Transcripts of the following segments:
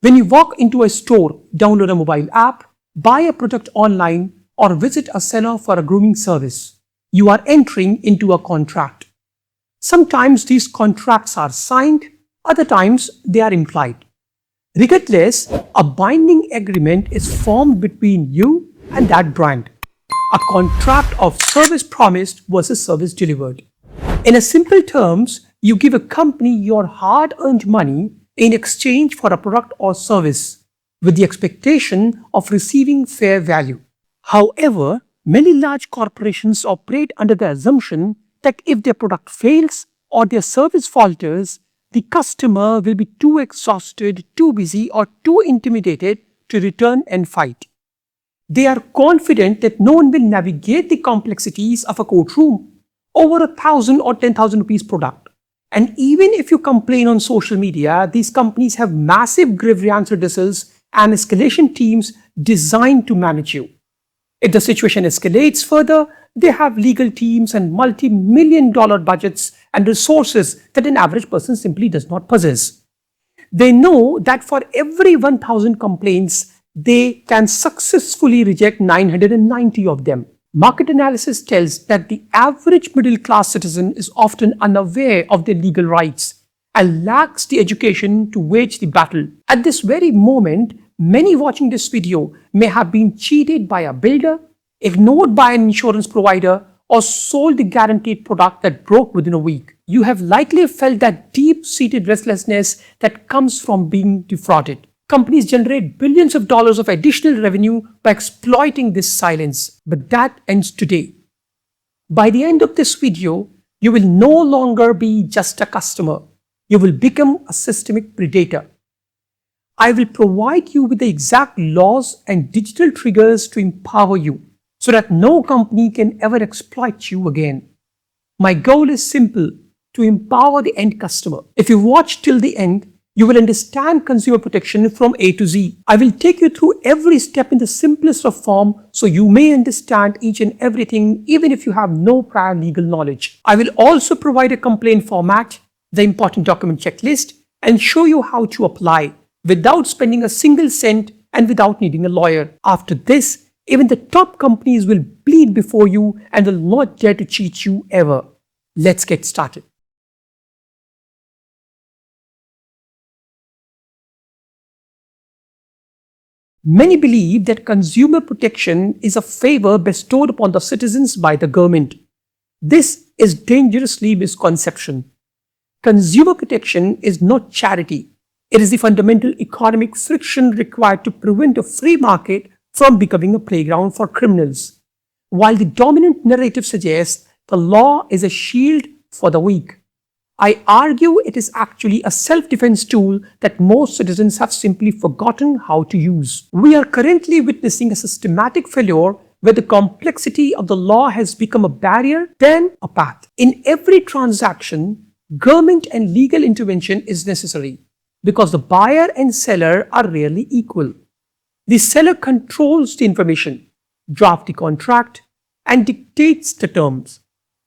When you walk into a store, download a mobile app, buy a product online, or visit a seller for a grooming service, you are entering into a contract. Sometimes these contracts are signed, other times they are implied. Regardless, a binding agreement is formed between you and that brand. A contract of service promised versus service delivered. In a simple terms, you give a company your hard-earned money in exchange for a product or service with the expectation of receiving fair value. However, many large corporations operate under the assumption that if their product fails or their service falters, the customer will be too exhausted, too busy, or too intimidated to return and fight. They are confident that no one will navigate the complexities of a courtroom over 1,000 or 10,000 rupees product. And even if you complain on social media, these companies have massive grievance redressals and escalation teams designed to manage you. If the situation escalates further, they have legal teams and multi-million-dollar budgets and resources that an average person simply does not possess. They know that for every 1,000 complaints, they can successfully reject 990 of them. Market analysis tells that the average middle-class citizen is often unaware of their legal rights and lacks the education to wage the battle. At this very moment, many watching this video may have been cheated by a builder, ignored by an insurance provider, or sold the guaranteed product that broke within a week. You have likely felt that deep-seated restlessness that comes from being defrauded. Companies generate billions of dollars of additional revenue by exploiting this silence, but that ends today. By the end of this video, you will no longer be just a customer. You will become a systemic predator. I will provide you with the exact laws and digital triggers to empower you so that no company can ever exploit you again. My goal is simple: to empower the end customer. If you watch till the end, you will understand consumer protection from A to Z. I will take you through every step in the simplest of form so you may understand each and everything even if you have no prior legal knowledge. I will also provide a complaint format, the important document checklist, and show you how to apply without spending a single cent and without needing a lawyer. After this, even the top companies will bleed before you and will not dare to cheat you ever. Let's get started. Many believe that consumer protection is a favor bestowed upon the citizens by the government. This is dangerously misconception. Consumer protection is not charity. It is the fundamental economic friction required to prevent a free market from becoming a playground for criminals. While the dominant narrative suggests the law is a shield for the weak, I argue it is actually a self-defense tool that most citizens have simply forgotten how to use. We are currently witnessing a systematic failure where the complexity of the law has become a barrier, then a path. In every transaction, government and legal intervention is necessary because the buyer and seller are rarely equal. The seller controls the information, drafts the contract, and dictates the terms,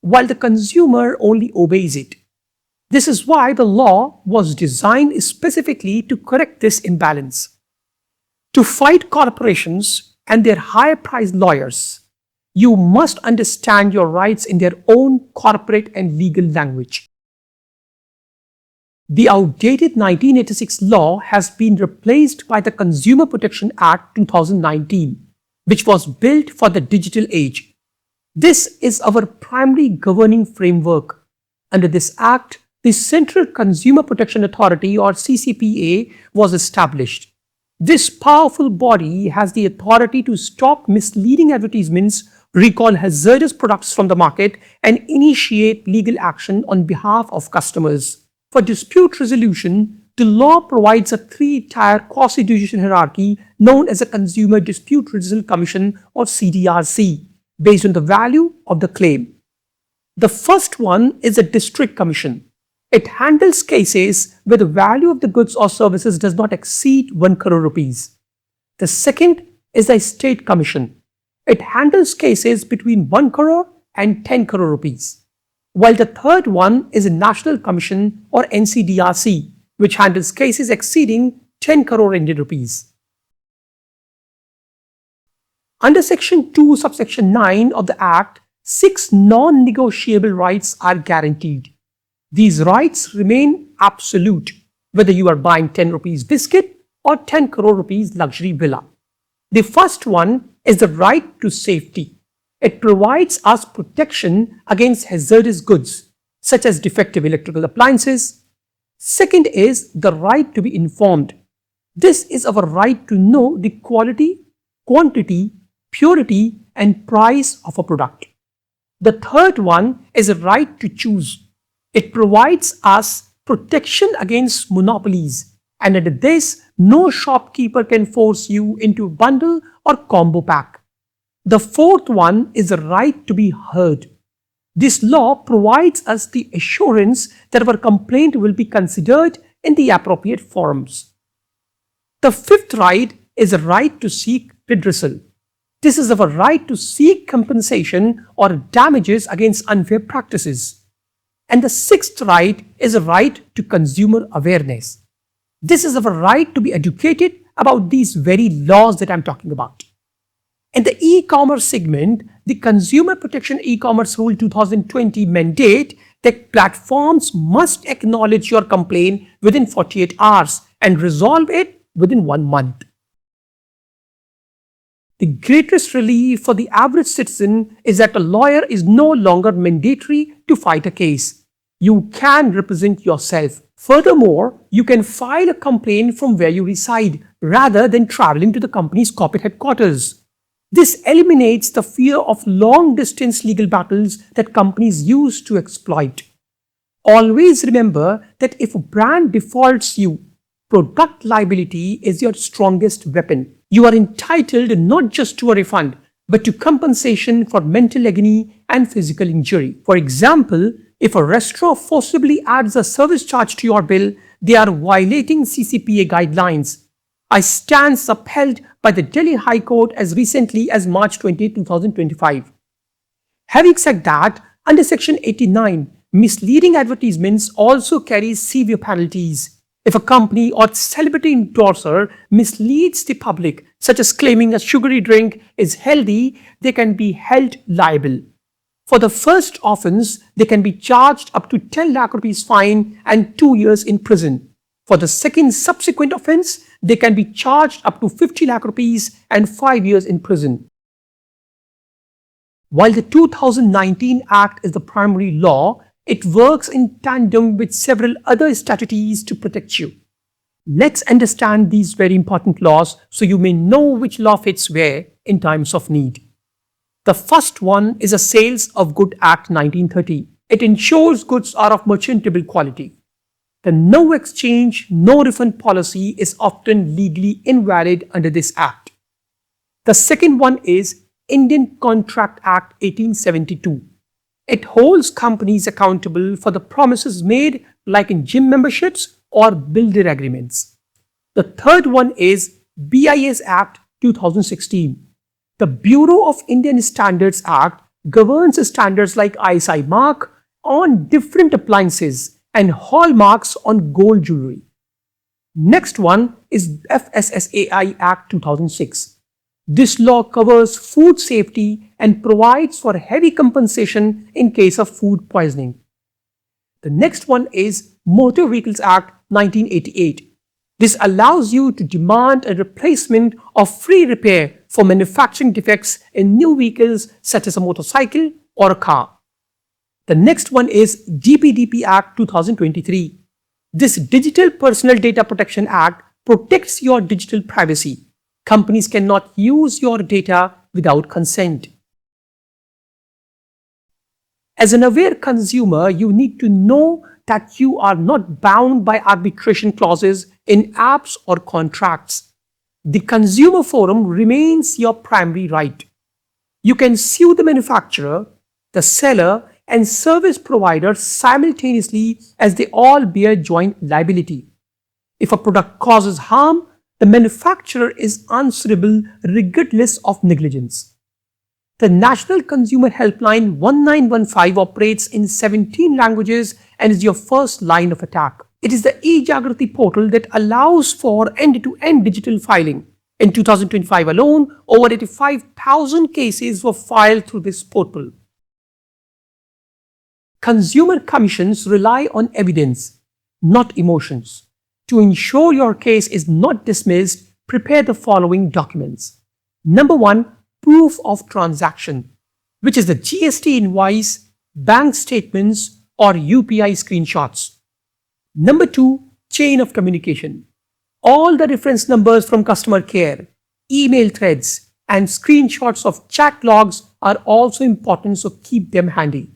while the consumer only obeys it. This is why the law was designed specifically to correct this imbalance. To fight corporations and their higher-priced lawyers, you must understand your rights in their own corporate and legal language. The outdated 1986 law has been replaced by the Consumer Protection Act 2019, which was built for the digital age. This is our primary governing framework. Under this act, the Central Consumer Protection Authority, or CCPA, was established. This powerful body has the authority to stop misleading advertisements, recall hazardous products from the market, and initiate legal action on behalf of customers. For dispute resolution, the law provides a three-tier quasi-judicial hierarchy known as a Consumer Dispute Resolution Commission, or CDRC, based on the value of the claim. The first one is a District Commission. It handles cases where the value of the goods or services does not exceed 1 crore rupees. The second is the State Commission. It handles cases between 1 crore and 10 crore rupees. While the third one is a National Commission, or NCDRC, which handles cases exceeding 10 crore Indian rupees. Under Section 2, Subsection 9 of the Act, 6 non-negotiable rights are guaranteed. These rights remain absolute, whether you are buying 10 rupees biscuit or 10 crore rupees luxury villa. The first one is the right to safety. It provides us protection against hazardous goods, such as defective electrical appliances. Second is the right to be informed. This is our right to know the quality, quantity, purity, and price of a product. The third one is a right to choose. It provides us protection against monopolies, and under this, no shopkeeper can force you into a bundle or combo pack. The fourth one is the right to be heard. This law provides us the assurance that our complaint will be considered in the appropriate forums. The fifth right is the right to seek redressal. This is our right to seek compensation or damages against unfair practices. And the sixth right is a right to consumer awareness. This is our right to be educated about these very laws that I'm talking about. In the e-commerce segment, the Consumer Protection E-Commerce Rule 2020 mandate that platforms must acknowledge your complaint within 48 hours and resolve it within 1 month. The greatest relief for the average citizen is that a lawyer is no longer mandatory to fight a case. You can represent yourself. Furthermore, you can file a complaint from where you reside rather than traveling to the company's corporate headquarters. This eliminates the fear of long-distance legal battles that companies use to exploit. Always remember that if a brand defaults you, product liability is your strongest weapon. You are entitled not just to a refund, but to compensation for mental agony and physical injury. For example, if a restaurant forcibly adds a service charge to your bill, they are violating CCPA guidelines, a stance upheld by the Delhi High Court as recently as March 20, 2025. Having said that, under Section 89, misleading advertisements also carry severe penalties. If a company or celebrity endorser misleads the public, such as claiming a sugary drink is healthy, they can be held liable. For the first offense, they can be charged up to 10 lakh rupees fine and 2 years in prison. For the second subsequent offense, they can be charged up to 50 lakh rupees and 5 years in prison. While the 2019 Act is the primary law, it works in tandem with several other statutes to protect you. Let's understand these very important laws so you may know which law fits where in times of need. The first one is the Sales of Goods Act 1930. It ensures goods are of merchantable quality. The no exchange, no refund policy is often legally invalid under this act. The second one is Indian Contract Act 1872. It holds companies accountable for the promises made, like in gym memberships or builder agreements. The third one is BIS Act 2016. The Bureau of Indian Standards Act governs standards like ISI mark on different appliances and hallmarks on gold jewelry. Next one is FSSAI Act 2006. This law covers food safety and provides for heavy compensation in case of food poisoning. The next one is Motor Vehicles Act 1988. This allows you to demand a replacement or free repair for manufacturing defects in new vehicles such as a motorcycle or a car. The next one is DPDP Act 2023. This Digital Personal Data Protection Act protects your digital privacy. Companies cannot use your data without consent. As an aware consumer, you need to know that you are not bound by arbitration clauses in apps or contracts. The consumer forum remains your primary right. You can sue the manufacturer, the seller, and service provider simultaneously, as they all bear joint liability. If a product causes harm, the manufacturer is answerable regardless of negligence. The National Consumer Helpline 1915 operates in 17 languages and is your first line of attack. It is the E-Jagrati portal that allows for end-to-end digital filing. In 2025 alone, over 85,000 cases were filed through this portal. Consumer commissions rely on evidence, not emotions. To ensure your case is not dismissed, prepare the following documents. Number 1, proof of transaction, which is the GST invoice, bank statements, or UPI screenshots. Number 2, chain of communication. All the reference numbers from customer care, email threads, and screenshots of chat logs are also important, so keep them handy.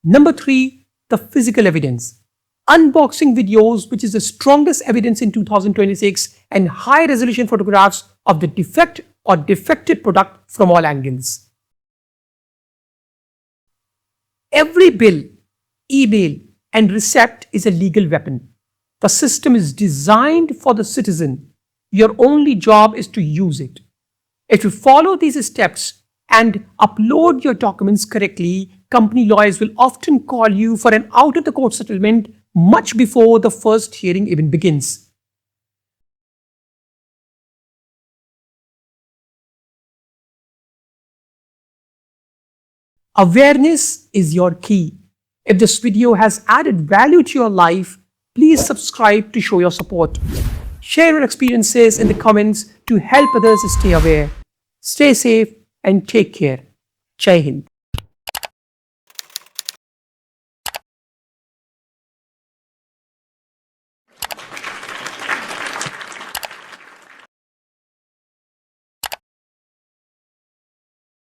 Number 3, the physical evidence. Unboxing videos, which is the strongest evidence in 2026, and high resolution photographs of the defect or defected product from all angles. Every bill, email, and receipt is a legal weapon. The system is designed for the citizen. Your only job is to use it. If you follow these steps and upload your documents correctly, company lawyers will often call you for an out-of-the-court settlement much before the first hearing even begins. Awareness is your key. If this video has added value to your life, please subscribe to show your support. Share your experiences in the comments to help others stay aware. Stay safe and take care. Jai Hind.